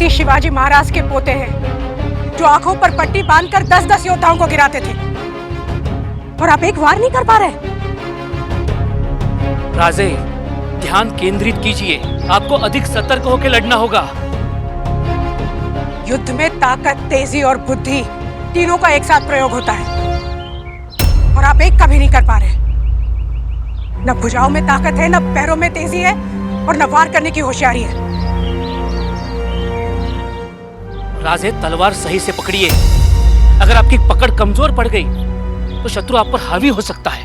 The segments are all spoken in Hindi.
छत्रपति शिवाजी महाराज के पोते हैं, जो आंखों पर पट्टी बांधकर 10-10 योद्धाओं को गिराते थे, और आप एक वार नहीं कर पा रहे। राजे, ध्यान केंद्रित कीजिए, आपको अधिक सतर्क होकर लड़ना होगा। युद्ध में ताकत, तेजी और बुद्धि तीनों का एक साथ प्रयोग होता है, और आप एक का भी नहीं कर पा रहे। न भुजाओं में ताकत है, न पैरों में तेजी है, और न वार करने की होशियारी है। राजे, तलवार सही से पकड़िए। अगर आपकी पकड़ कमजोर पड़ गई तो शत्रु आप पर हावी हो सकता है।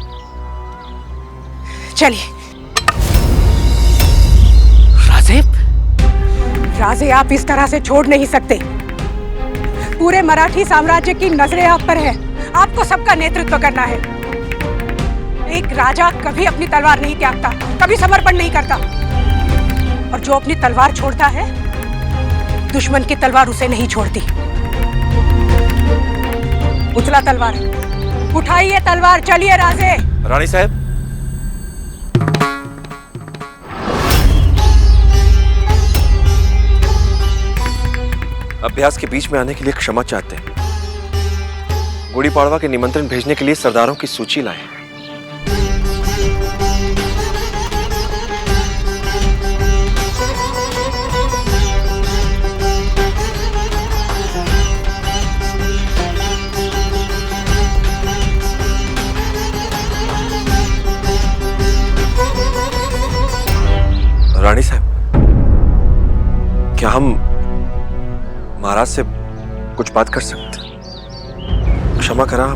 चलिए। राजे, राजे, आप इस तरह से छोड़ नहीं सकते। पूरे मराठी साम्राज्य की नजरें आप पर है। आपको सबका नेतृत्व करना है। एक राजा कभी अपनी तलवार नहीं त्यागता, कभी समर्पण नहीं करता, और जो अपनी तलवार छोड़ता है, दुश्मन की तलवार उसे नहीं छोड़ती। उछला तलवार, उठाइए तलवार, चलिए राजे। रानी साहब, अभ्यास के बीच में आने के लिए क्षमा चाहते हैं। गुड़ी पाड़वा के निमंत्रण भेजने के लिए सरदारों की सूची लाएं। रानी साहब, क्या हम महाराज से कुछ बात कर सकते हैं? क्षमा करा,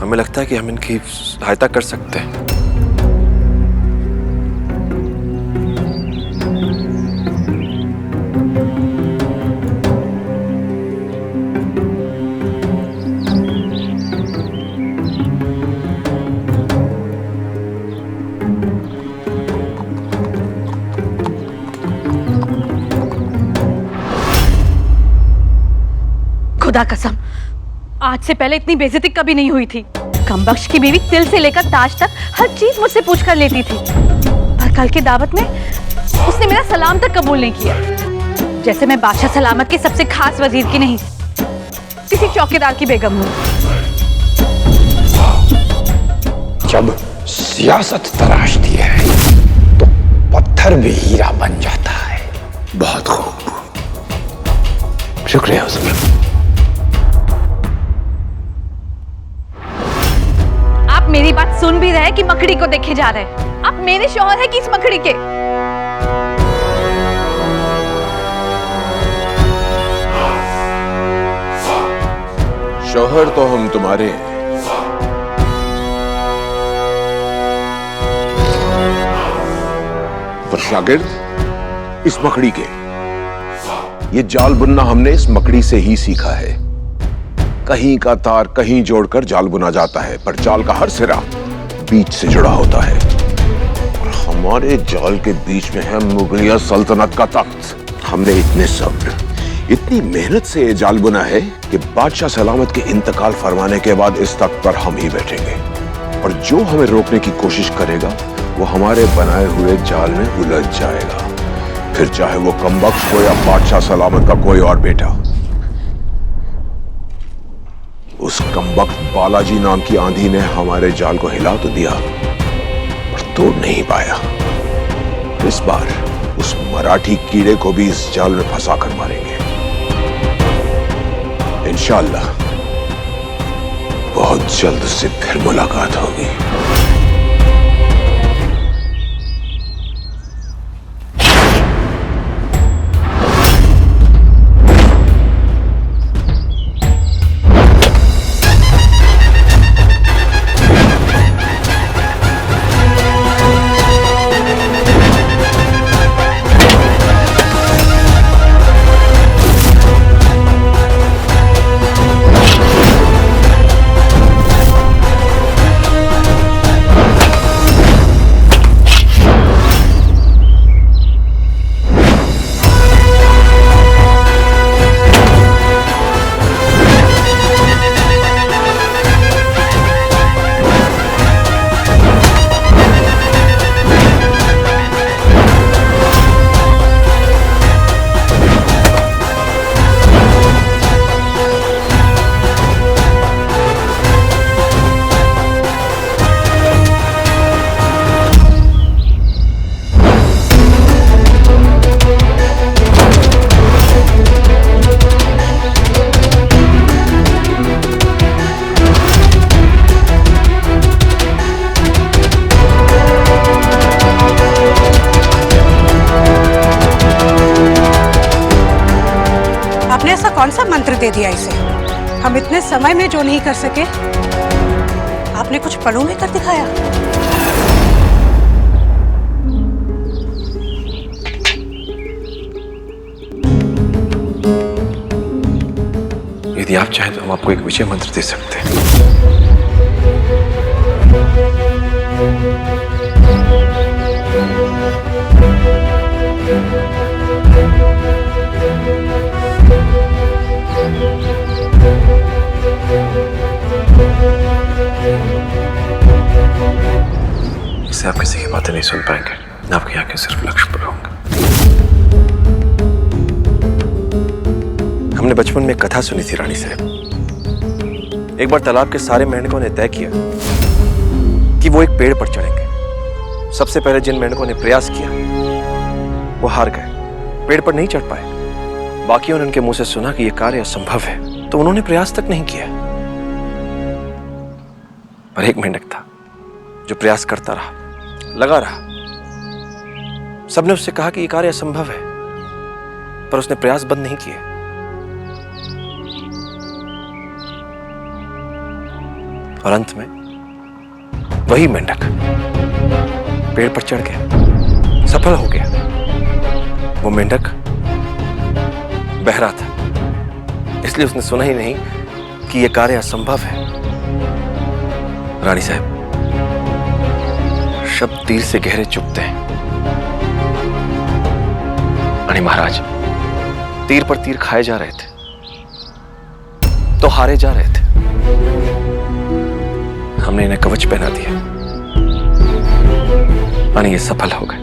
हमें लगता है कि हम इनकी सहायता कर सकते हैं। खुदा कसम, आज से पहले इतनी बेइज्जती कभी नहीं हुई थी। कमबख्श की बीवी तिल से लेकर ताज तक हर चीज मुझसे पूछ कर लेती थी, पर कल की दावत में उसने मेरा सलाम तक कबूल नहीं किया। जैसे मैं बादशाह सलामत के सबसे खास वजीर की नहीं, किसी चौकीदार की बेगम हूँ। जब सियासत तराशती है तो पत्थर भी हीरा बन जाता है। बहुत खूब, शुक्रिया हुजूर। आप मेरी बात सुन भी रहे कि मकड़ी को देखे जा रहे हैं? आप मेरे शौहर है कि इस मकड़ी के? शौहर तो हम तुम्हारे हैं, पर शागिर्द इस मकड़ी के। ये जाल बुनना हमने इस मकड़ी से ही सीखा है। कहीं का तार कहीं जोड़कर जाल बुना जाता है, पर जाल का हर सिरा बीच से जुड़ा होता है। और हमारे जाल के बीच में है मुगलिया सल्तनत का तख्त। हमने इतने सब्र, इतनी मेहनत से ये जाल बुना है कि बादशाह सलामत के इंतकाल फरमाने के बाद इस तख्त पर हम ही बैठेंगे, और जो हमें रोकने की कोशिश करेगा वो हमारे बनाए हुए जाल में उलझ जाएगा, फिर चाहे वो कमबख्श हो या बादशाह सलामत का कोई और बेटा। उस कमबख्त बालाजी नाम की आंधी ने हमारे जाल को हिला तो दिया, पर तोड़ नहीं पाया। इस बार उस मराठी कीड़े को भी इस जाल में फंसा कर मारेंगे इंशाअल्लाह। बहुत जल्द से फिर मुलाकात होगी। दे दिया इसे। हम इतने समय में जो नहीं कर सके, आपने कुछ पलों में कर दिखाया। यदि आप चाहें तो हम आपको एक विजय मंत्र दे सकते हैं। इससे आप किसी की बातें नहीं सुन पाएंगे। आपकी आंखें सिर्फ लक्ष्य पर होंगी। हमने बचपन में एक कथा सुनी थी रानी साहब। एक बार तालाब के सारे मेंढकों ने तय किया कि वो एक पेड़ पर चढ़ेंगे। सबसे पहले जिन मेंढकों ने प्रयास किया वो हार गए, पेड़ पर नहीं चढ़ पाए। बाकियों ने उनके मुंह से सुना कि यह कार्य असंभव है, तो उन्होंने प्रयास तक नहीं किया। पर एक मेंढक था जो प्रयास करता रहा, लगा रहा। सबने उससे कहा कि यह कार्य असंभव है, पर उसने प्रयास बंद नहीं किए। और अंत में वही मेंढक पेड़ पर चढ़ गया, सफल हो गया। वो मेंढक बहरा था, इसलिए उसने सुना ही नहीं कि यह कार्य असंभव है। रानी साहब, शब्द तीर से गहरे चुभते हैं। रानी महाराज तीर पर तीर खाए जा रहे थे, तो हारे जा रहे थे। हमने इन्हें कवच पहना दिया, यानी ये सफल हो गए।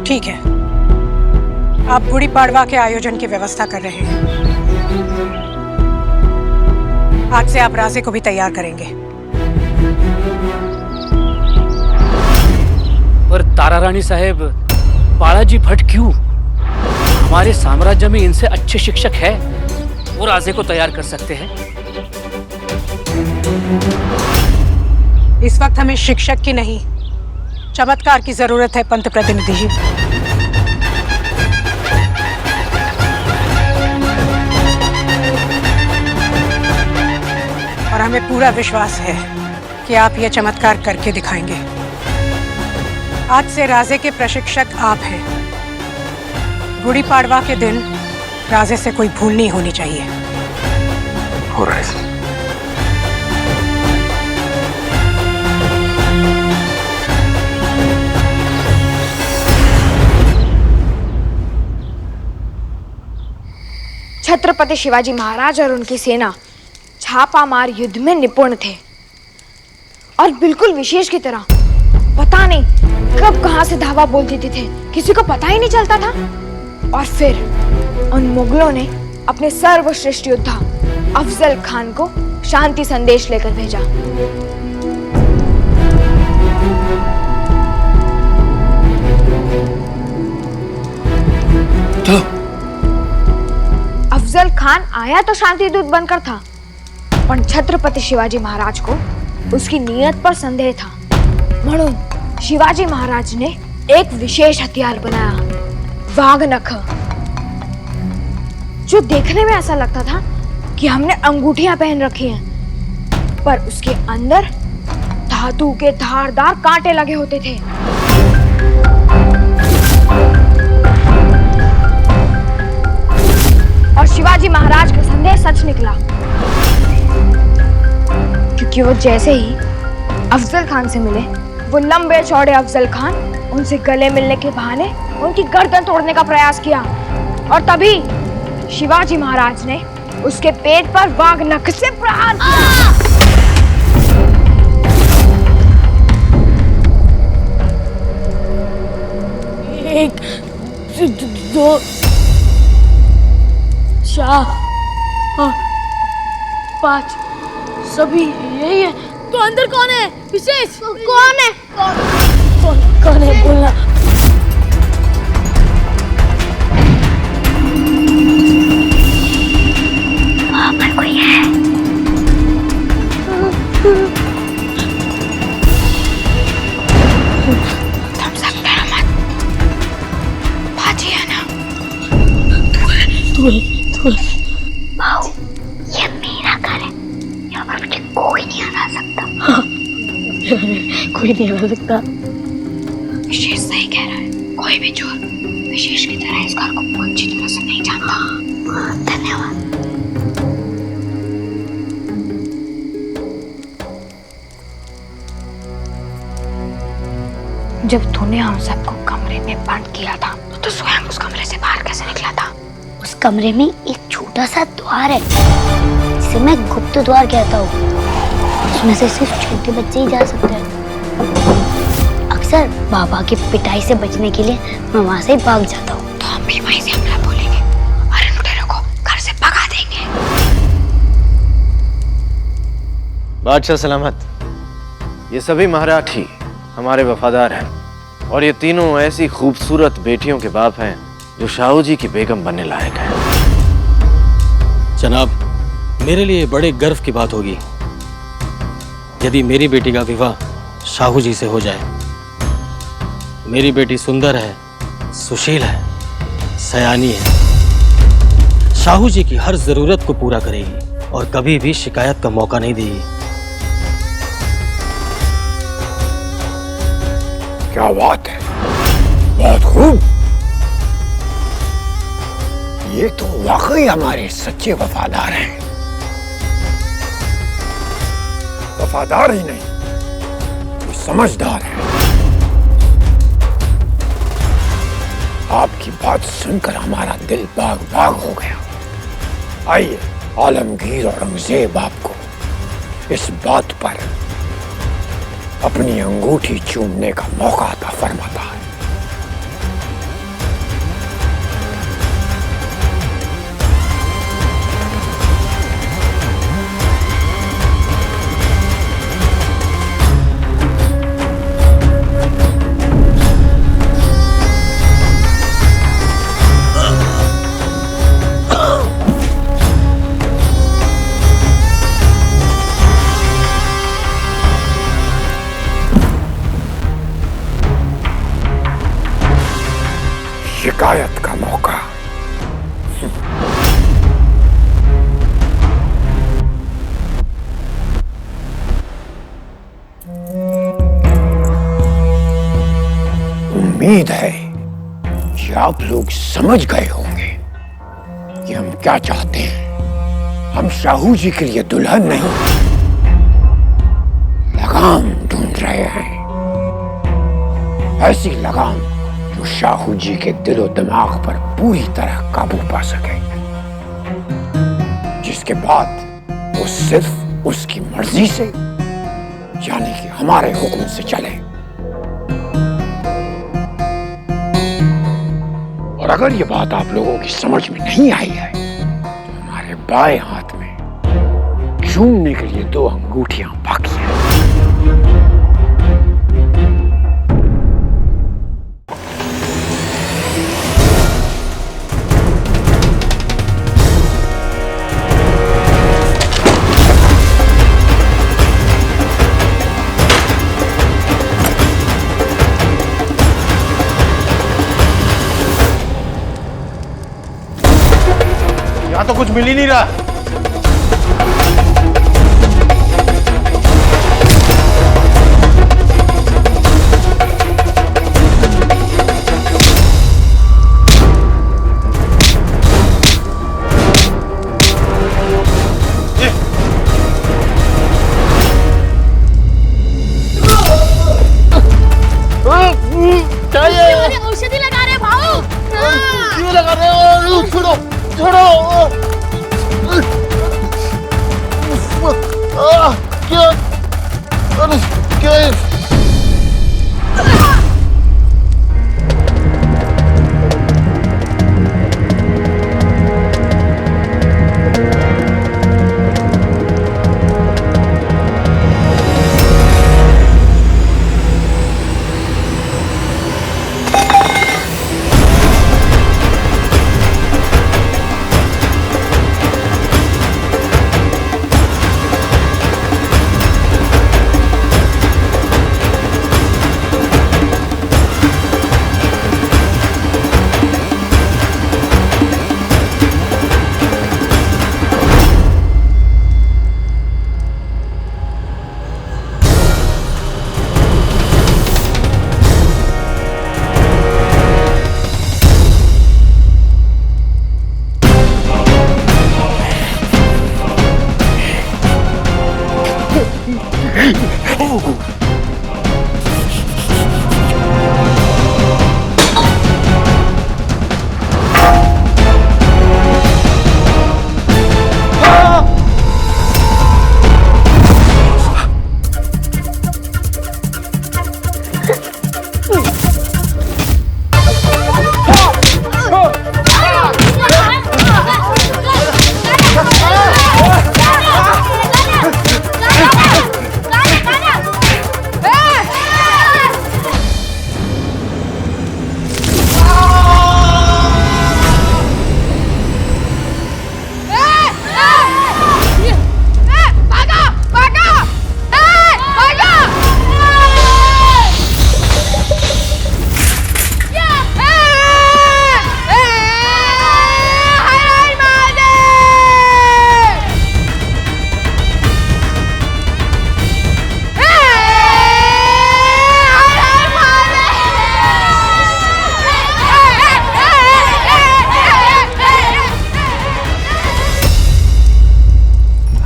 ठीक है, आप गुड़ी पाड़वा के आयोजन की व्यवस्था कर रहे हैं। आज से आप राजे को भी तैयार करेंगे। पर तारा रानी साहेब, बालाजी भट्ट क्यों? हमारे साम्राज्य में इनसे अच्छे शिक्षक है, वो राजे को तैयार कर सकते हैं। इस वक्त हमें शिक्षक की नहीं, चमत्कार की जरूरत है पंत प्रतिनिधि जी। और हमें पूरा विश्वास है कि आप यह चमत्कार करके दिखाएंगे। आज से राजे के प्रशिक्षक आप हैं। गुड़ी पाड़वा के दिन राजे से कोई भूल नहीं होनी चाहिए। हो रहा है। छत्रपति शिवाजी महाराज और उनकी सेना छापामार युद्ध में निपुण थे और बिल्कुल विशेष की तरह पता नहीं कब कहां से धावा बोल देते थे, किसी को पता ही नहीं चलता था। और फिर उन मुगलों ने अपने सर्वश्रेष्ठ योद्धा अफजल खान को शांति संदेश लेकर भेजा। तो अफजल खान आया तो शांति दूत बनकर था, पर छत्रपति शिवाजी महाराज को उसकी नीयत पर संदेह था। म्हणून शिवाजी महाराज ने एक विशेष हथियार बनाया, वाघनख, जो देखने में ऐसा लगता था कि हमने अंगूठियां पहन रखी हैं, पर उसके अंदर धातु के धारदार कांटे लगे होते थे। और शिवाजी महाराज का संदेह सच निकला, क्योंकि वो जैसे ही अफजल खान से मिले, वो लंबे चौड़े अफजल खान उनसे गले मिलने के बहाने उनकी गर्दन तोड़ने का प्रयास किया। और तभी शिवाजी महाराज ने उसके पेट पर वाघनख से प्रहार किया। एक, दो, चार, 5, सभी यही है। तो अंदर कौन है? विशेष कौन है? कौन है बोलना। वहाँ पर कोई है। तुम सब डरो मत, बाजी है ना। तू है। कोई नहीं हरा सकता। कोई नहीं हरा सकता। विशेष सही कह रहा है, कोई भी चोर विशेष की तरह इस घर को अच्छी तरह से नहीं जानता। धन्यवाद। जब तूने हम सबको कमरे में बंद किया था तो स्वयं उस कमरे से बाहर कैसे निकला था? उस कमरे में एक छोटा सा द्वार है जिसे मैं गुप्त द्वार कहता हूँ। उसमें से सिर्फ छोटे बच्चे ही जा सकते हैं। अक्सर बाबा की पिटाई से बचने के लिए मैं वहाँ से भाग जाता हूँ। तो हम भी वहीं से हमला बोलेंगे और इन लुटेरों को घर से भगा देंगे। बादशाह सलामत। ये सभी मराठी हमारे वफादार हैं और ये तीनों ऐसी खूबसूरत बेटियों के बाप हैं जो शाहू जी की बेगम बनने लायक हैं। जनाब, मेरे लिए बड़े गर्व की बात होगी यदि मेरी बेटी का विवाह शाहू जी से हो जाए। मेरी बेटी सुंदर है, सुशील है, सयानी है, शाहू जी की हर जरूरत को पूरा करेगी और कभी भी शिकायत का मौका नहीं देगी। क्या बात है, बहुत खूब। ये तो वाकई हमारे सच्चे वफादार हैं। वफादार ही नहीं, ये समझदार है। आपकी बात सुनकर हमारा दिल बाग बाग हो गया। आइए, आलमगीर औरंगजेब आपको इस बात पर अपनी अंगूठी चूमने का मौका अता फरमाता है। शिकायत का मौका। उम्मीद है कि आप लोग समझ गए होंगे कि हम क्या चाहते हैं। हम शाहू जी के लिए दुल्हन नहीं, लगाम ढूंढ रहे हैं। ऐसी लगाम जो शाहू जी के दिलो दिमाग पर पूरी तरह काबू पा सके, जिसके बाद वो सिर्फ उसकी मर्जी से, यानी कि हमारे हुक्म से चले। और अगर ये बात आप लोगों की समझ में नहीं आई है तो हमारे बाएं हाथ में चूमने के लिए 2 अंगूठियां बाकी हैं। यहाँ तो कुछ मिल ही नहीं रहा। औषधि लगा रहे भाऊ। क्यों लगा रहे हो? छोड़ो छोड़ो।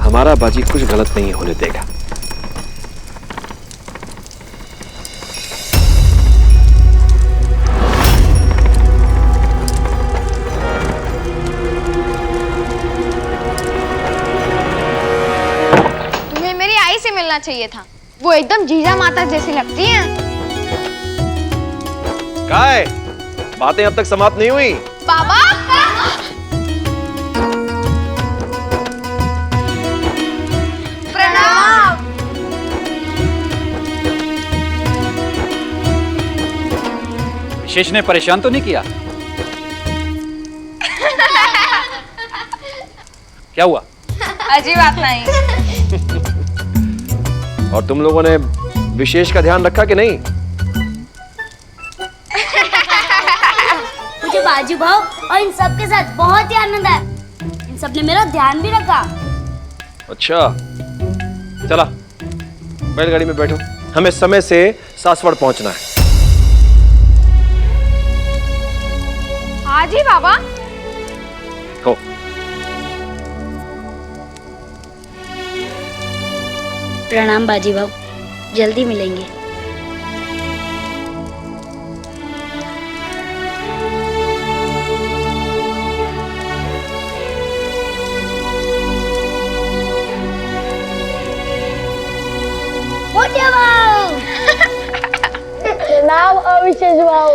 हमारा बाजी कुछ गलत नहीं होने देगा। तुम्हें मेरी आई से मिलना चाहिए था, वो एकदम जीजा माता जैसी लगती हैं। काय बातें अब तक समाप्त नहीं हुई। बाबा प्रणाम। विशेष ने परेशान तो नहीं किया? क्या हुआ? अजी बात नहीं। और तुम लोगों ने विशेष का ध्यान रखा कि नहीं? मुझे बाजू भाव और इन सब के साथ बहुत ही आनंद है। इन सब ने मेरा ध्यान भी रखा। अच्छा चला बैलगाड़ी में बैठो, हमें समय से सासवड़ पहुंचना है। हाँ जी बाबा। हो प्रणाम बाजी भाव, जल्दी मिलेंगे। प्रणाम अविशेष भाव।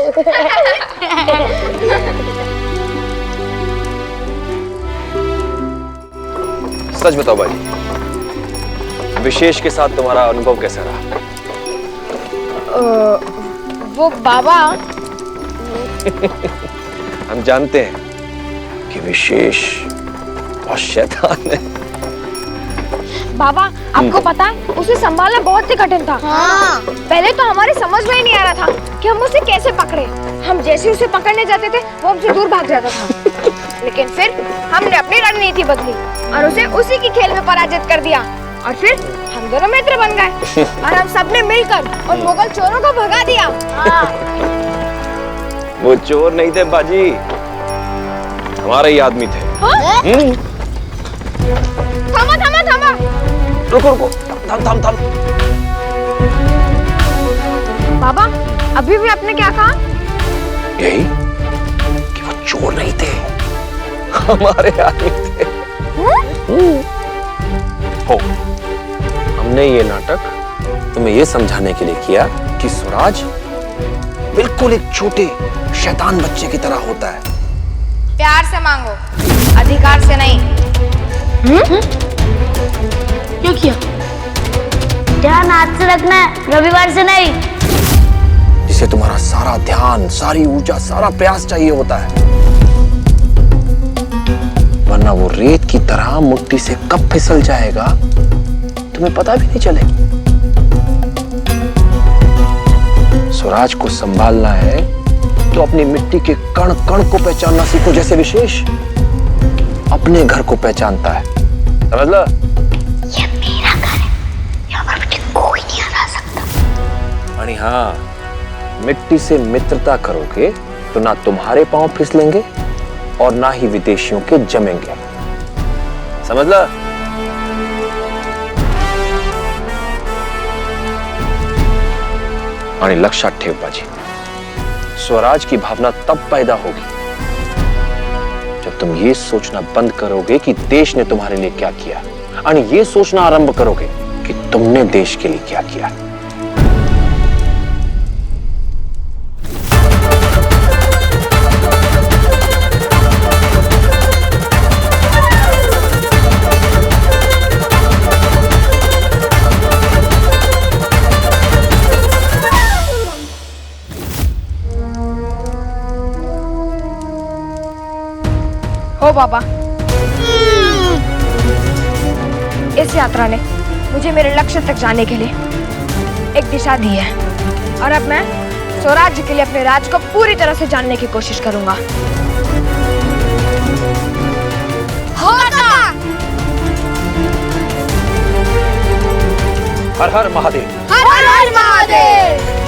सच बताओ बाजी, विशेष के साथ तुम्हारा अनुभव कैसा रहा? वो बाबा हम जानते हैं कि विशेष बहुत शैतान है। बाबा आपको पता है उसे संभालना बहुत ही कठिन था। हाँ। पहले तो हमारे समझ में ही नहीं आ रहा था कि हम उसे कैसे पकड़े। हम जैसे उसे पकड़ने जाते थे वो हमसे दूर भाग जाता था। लेकिन फिर हमने अपनी रणनीति बदली और उसे उसी की खेल में पराजित कर दिया और फिर हम दोनों मित्र बन गए और हम सबने मिलकर उन मुगल चोरों को भगा दिया। वो चोर नहीं थे बाजी, हमारे ही आदमी थे। थमा थमा थमा, रुको रुको, थम थम थम। बाबा अभी भी आपने क्या कहा? यही कि वो चोर नहीं थे, हमारे आदमी थे। हो, हमने ये नाटक तुम्हें ये समझाने के लिए किया कि स्वराज बिल्कुल एक छोटे शैतान बच्चे की तरह होता है। प्यार से मांगो, अधिकार से नहीं। क्या किया? ध्यान हाथ से रखना है, रविवार से नहीं। जिसे तुम्हारा सारा ध्यान, सारी ऊर्जा, सारा प्रयास चाहिए होता है, वरना वो रेत की तरह मुट्ठी से कब फिसल जाएगा तुम्हें पता भी नहीं चलेगा। स्वराज को संभालना है तो अपनी मिट्टी के कण कण को पहचानना सीखो, जैसे विशेष अपने घर को पहचानता है। समझ लो? ये मेरा घर है, यहाँ पर मुझे कोई नहीं हरा सकता। आणि हाँ, मिट्टी से मित्रता करोगे तो ना तुम्हारे पांव फिसलेंगे और ना ही विदेशियों के जमेंगे। समझ लो? आणि लक्षात ठेव बाजी, स्वराज की भावना तब पैदा होगी जब तुम ये सोचना बंद करोगे कि देश ने तुम्हारे लिए क्या किया, और ये सोचना आरंभ करोगे कि तुमने देश के लिए क्या किया। हो बाबा, इस यात्रा ने मुझे मेरे लक्ष्य तक जाने के लिए एक दिशा दी है, और अब मैं स्वराज्य के लिए अपने राज को पूरी तरह से जानने की कोशिश करूंगा। हर हर महादेव। हर हर महादेव।